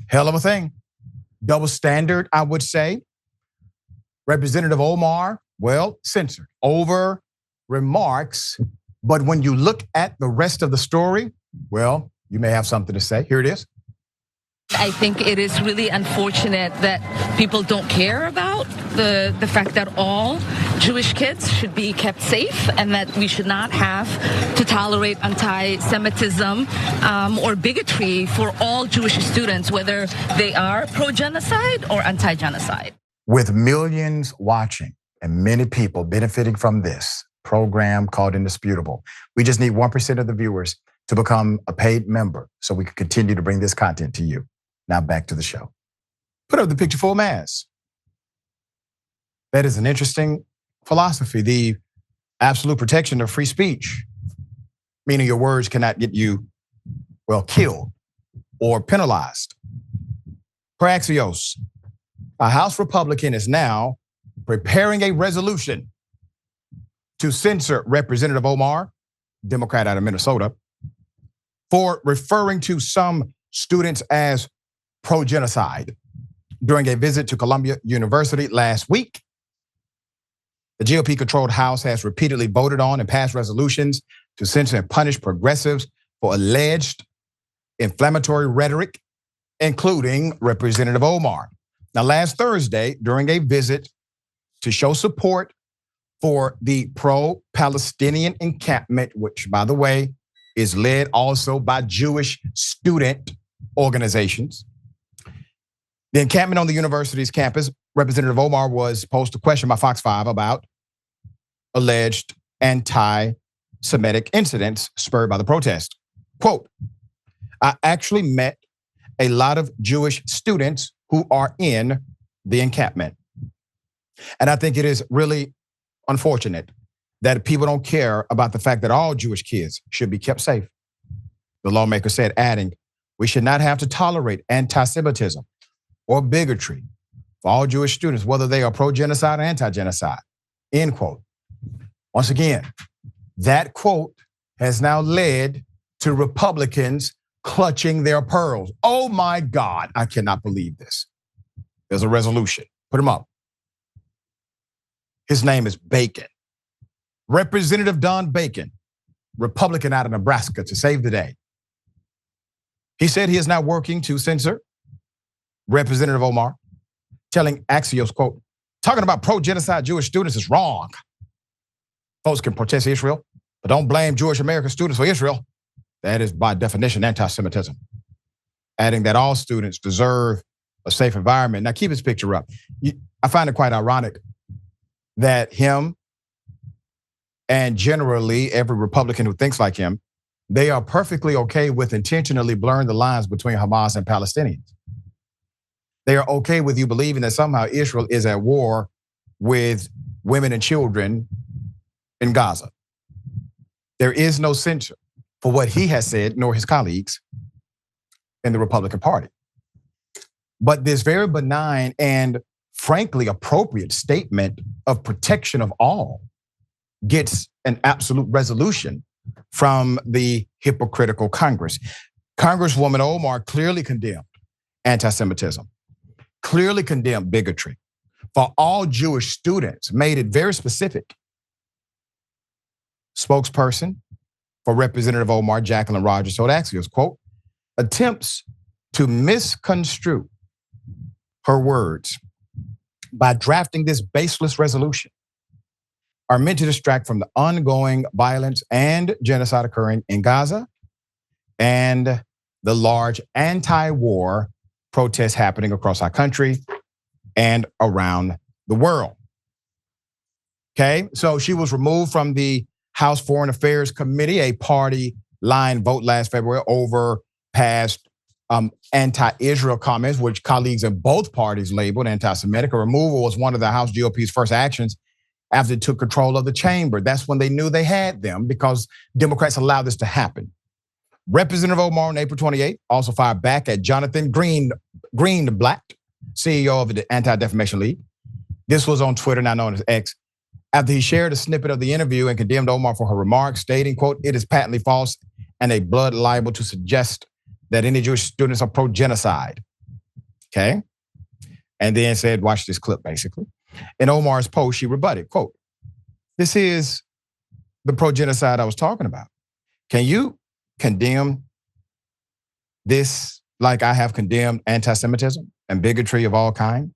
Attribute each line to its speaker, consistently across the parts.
Speaker 1: Hell of a thing. Double standard, I would say. Representative Omar, well, censored over remarks. But when you look at the rest of the story, well, you may have something to say. Here it is.
Speaker 2: I think it is really unfortunate that people don't care about the fact that all Jewish kids should be kept safe and that we should not have to tolerate anti-Semitism or bigotry for all Jewish students, whether they are pro-genocide or anti-genocide.
Speaker 1: With millions watching and many people benefiting from this program called Indisputable, we just need 1% of the viewers to become a paid member so we can continue to bring this content to you. Now back to the show. Put up the picture full mass. That is an interesting philosophy. The absolute protection of free speech, meaning your words cannot get you, well, killed or penalized. Per Axios, a House Republican is now preparing a resolution to censor Representative Omar, Democrat out of Minnesota, for referring to some students as pro-genocide during a visit to Columbia University last week. The GOP-controlled House has repeatedly voted on and passed resolutions to censor and punish progressives for alleged inflammatory rhetoric, including Representative Omar. Now, last Thursday, during a visit to show support for the pro-Palestinian encampment, which, by the way, is led also by Jewish student organizations. The encampment on the university's campus, Representative Omar was posed a question by Fox 5 about alleged anti-Semitic incidents spurred by the protest. Quote, I actually met a lot of Jewish students who are in the encampment. And I think it is really unfortunate that people don't care about the fact that all Jewish kids should be kept safe. The lawmaker said, adding, we should not have to tolerate anti-Semitism or bigotry for all Jewish students, whether they are pro-genocide or anti-genocide, end quote. Once again, that quote has now led to Republicans clutching their pearls. Oh my God, I cannot believe this. There's a resolution, put him up. His name is Bacon. Representative Don Bacon, Republican out of Nebraska, to save the day. He said he is now working to censor Representative Omar, telling Axios, quote, talking about pro-genocide Jewish students is wrong. Folks can protest Israel, but don't blame Jewish American students for Israel. That is by definition anti-Semitism. Adding that all students deserve a safe environment. Now keep his picture up. I find it quite ironic that him and generally every Republican who thinks like him, they are perfectly okay with intentionally blurring the lines between Hamas and Palestinians. They are okay with you believing that somehow Israel is at war with women and children in Gaza. There is no censure for what he has said, nor his colleagues in the Republican Party. But this very benign and frankly appropriate statement of protection of all gets an absolute resolution from the hypocritical Congress. Congresswoman Omar clearly condemned anti-Semitism, clearly condemned bigotry for all Jewish students, made it very specific. Spokesperson for Representative Omar, Jacqueline Rogers, told Axios, quote, attempts to misconstrue her words by drafting this baseless resolution are meant to distract from the ongoing violence and genocide occurring in Gaza and the large anti-war protests happening across our country and around the world. Okay, so she was removed from the House Foreign Affairs Committee, a party line vote last February over past anti-Israel comments, which colleagues in both parties labeled anti-Semitic. A removal was one of the House GOP's first actions after it took control of the chamber. That's when they knew they had them because Democrats allowed this to happen. Representative Omar on April 28th also fired back at Jonathan Greenblatt, CEO of the Anti-Defamation League. This was on Twitter, now known as X, after he shared a snippet of the interview and condemned Omar for her remarks, stating, quote, it is patently false and a blood libel to suggest that any Jewish students are pro-genocide. Okay. And then said, watch this clip, basically. In Omar's post, she rebutted, quote, this is the pro-genocide I was talking about. Can you condemn this like I have condemned antisemitism and bigotry of all kind?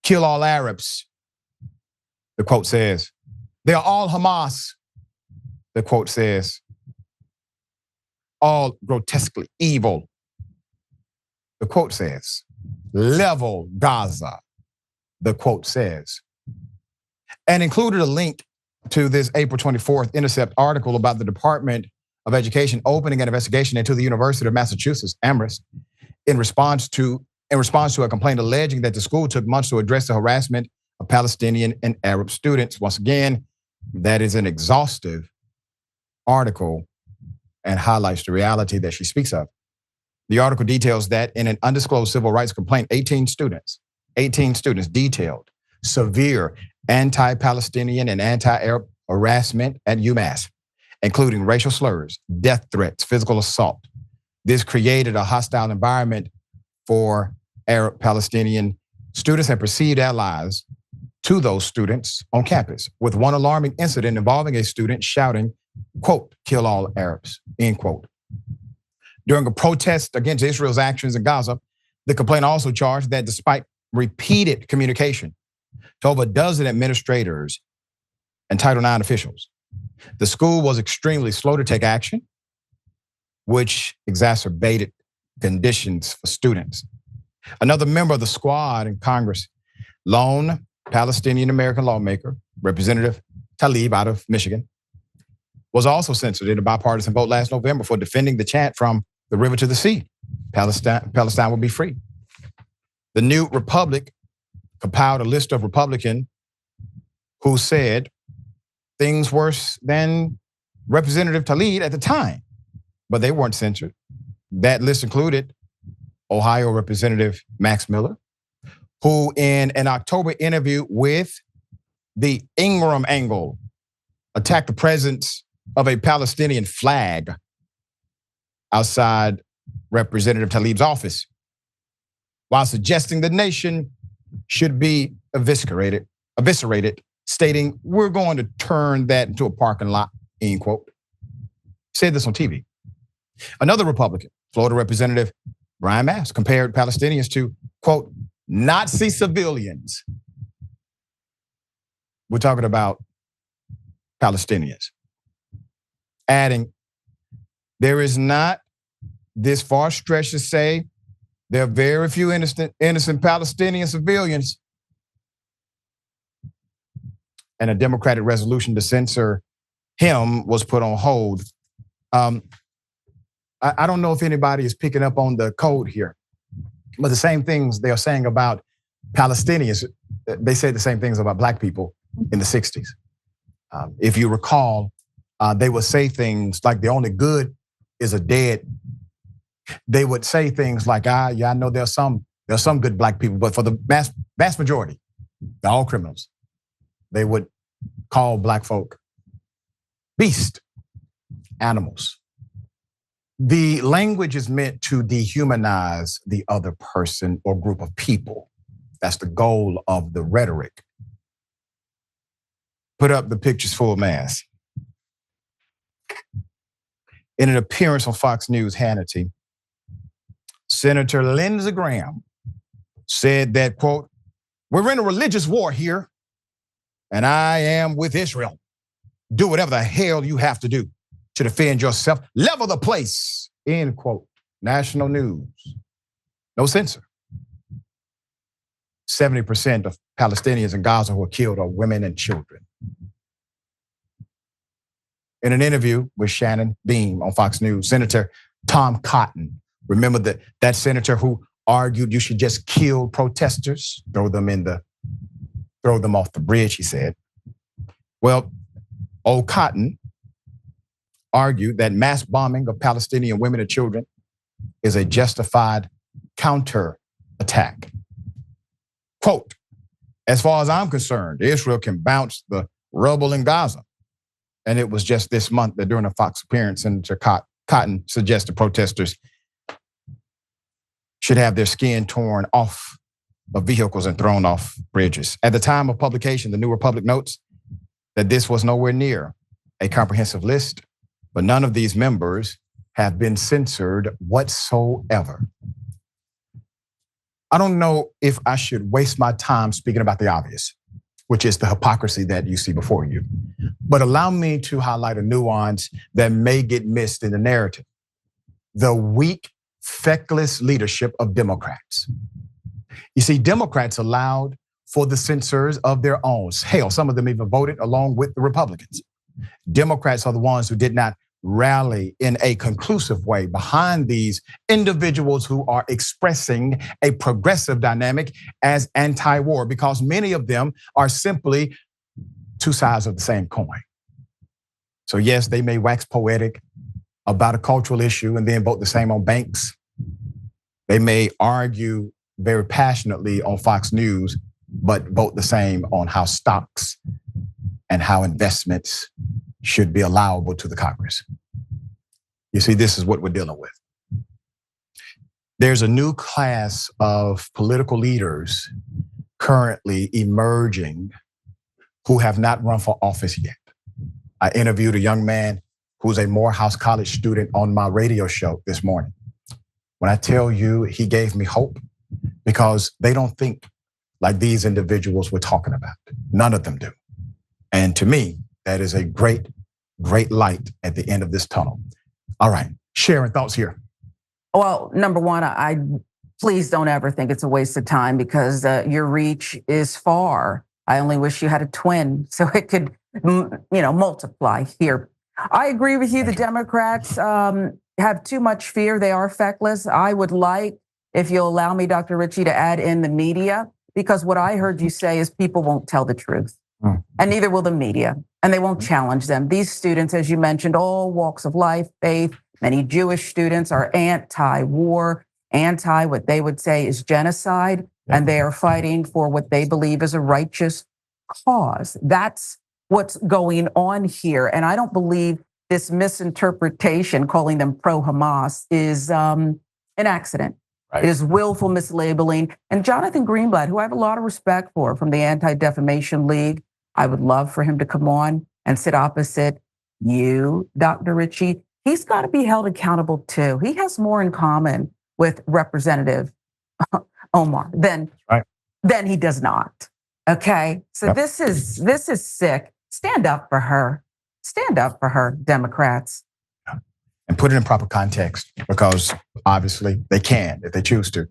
Speaker 1: Kill all Arabs, the quote says. They are all Hamas, the quote says. All grotesquely evil, the quote says. Level Gaza, the quote says. And included a link to this April 24th Intercept article about the Department of Education opening an investigation into the University of Massachusetts, Amherst, in response to a complaint alleging that the school took months to address the harassment of Palestinian and Arab students. Once again, that is an exhaustive article and highlights the reality that she speaks of. The article details that in an undisclosed civil rights complaint, 18 students detailed severe anti-Palestinian and anti-Arab harassment at UMass, including racial slurs, death threats, physical assault. This created a hostile environment for Arab Palestinian students and perceived allies to those students on campus, with one alarming incident involving a student shouting, quote, kill all Arabs, end quote. During a protest against Israel's actions in Gaza, the complaint also charged that despite repeated communication to over a dozen administrators and Title IX officials, the school was extremely slow to take action, which exacerbated conditions for students. Another member of the squad in Congress, lone Palestinian-American lawmaker, Representative Tlaib out of Michigan, was also censored in a bipartisan vote last November for defending the chant from the river to the sea. Palestine will be free. The New Republic compiled a list of Republicans who said things worse than Representative Tlaib at the time, but they weren't censored. That list included Ohio Representative Max Miller, who in an October interview with the Ingram Angle attacked the presence of a Palestinian flag outside Representative Tlaib's office, while suggesting the nation should be eviscerated, stating, we're going to turn that into a parking lot, end quote. Said this on TV. Another Republican, Florida Representative Brian Mast, compared Palestinians to, quote, Nazi civilians. We're talking about Palestinians. Adding, there is not this far stretch to say there are very few innocent Palestinian civilians. And a Democratic resolution to censor him was put on hold. I don't know if anybody is picking up on the code here, but the same things they are saying about Palestinians, they said the same things about Black people in the 60s. If you recall, they would say things like the only good is a dead. They would say things like, yeah, I know there's some good Black people, but for the vast majority, they're all criminals. They would call Black folk beast, animals. The language is meant to dehumanize the other person or group of people. That's the goal of the rhetoric. Put up the pictures full mass. In an appearance on Fox News, Hannity, Senator Lindsey Graham said that, quote, we're in a religious war here, and I am with Israel. Do whatever the hell you have to do to defend yourself. Level the place, end quote. National news. No censor. 70% of Palestinians in Gaza who are killed are women and children. In an interview with Shannon Beam on Fox News, Senator Tom Cotton, remember that senator who argued you should just kill protesters, throw them off the bridge, he said. Well, old Cotton argued that mass bombing of Palestinian women and children is a justified counter-attack. Quote, as far as I'm concerned, Israel can bounce the rubble in Gaza. And it was just this month that during a Fox appearance, Senator Cotton suggested protesters should have their skin torn off of vehicles and thrown off bridges. At the time of publication, the New Republic notes that this was nowhere near a comprehensive list, but none of these members have been censored whatsoever. I don't know if I should waste my time speaking about the obvious, which is the hypocrisy that you see before you. But allow me to highlight a nuance that may get missed in the narrative. The weak, feckless leadership of Democrats. You see, Democrats allowed for the censors of their own. Hell, some of them even voted along with the Republicans. Democrats are the ones who did not rally in a conclusive way behind these individuals who are expressing a progressive dynamic as anti-war, because many of them are simply two sides of the same coin. So yes, they may wax poetic about a cultural issue and then vote the same on banks. They may argue very passionately on Fox News, but vote the same on how stocks and how investments should be allowable to the Congress. You see, this is what we're dealing with. There's a new class of political leaders currently emerging who have not run for office yet. I interviewed a young man who's a Morehouse College student on my radio show this morning. When I tell you, he gave me hope because they don't think like these individuals we're talking about. None of them do. And to me, that is a great, great light at the end of this tunnel. All right, Sharon, thoughts here?
Speaker 3: Well, number one, I please don't ever think it's a waste of time because your reach is far. I only wish you had a twin so it could, multiply here. I agree with you. The Democrats have too much fear. They are feckless. I would like, if you'll allow me, Dr. Richey, to add in the media, because what I heard you say is people won't tell the truth, and neither will the media, and they won't challenge them. These students, as you mentioned, all walks of life, faith, many Jewish students are anti-war, anti what they would say is genocide, and they are fighting for what they believe is a righteous cause. That's what's going on here. And I don't believe this misinterpretation, calling them pro-Hamas, is an accident. Right. It is willful mislabeling. And Jonathan Greenblatt, who I have a lot of respect for from the Anti-Defamation League, I would love for him to come on and sit opposite you, Dr. Richey. He's got to be held accountable too. He has more in common with Representative Omar than he does not. Okay, so this is sick. Stand up for her. Stand up for her, Democrats.
Speaker 1: And put it in proper context, because obviously they can if they choose to.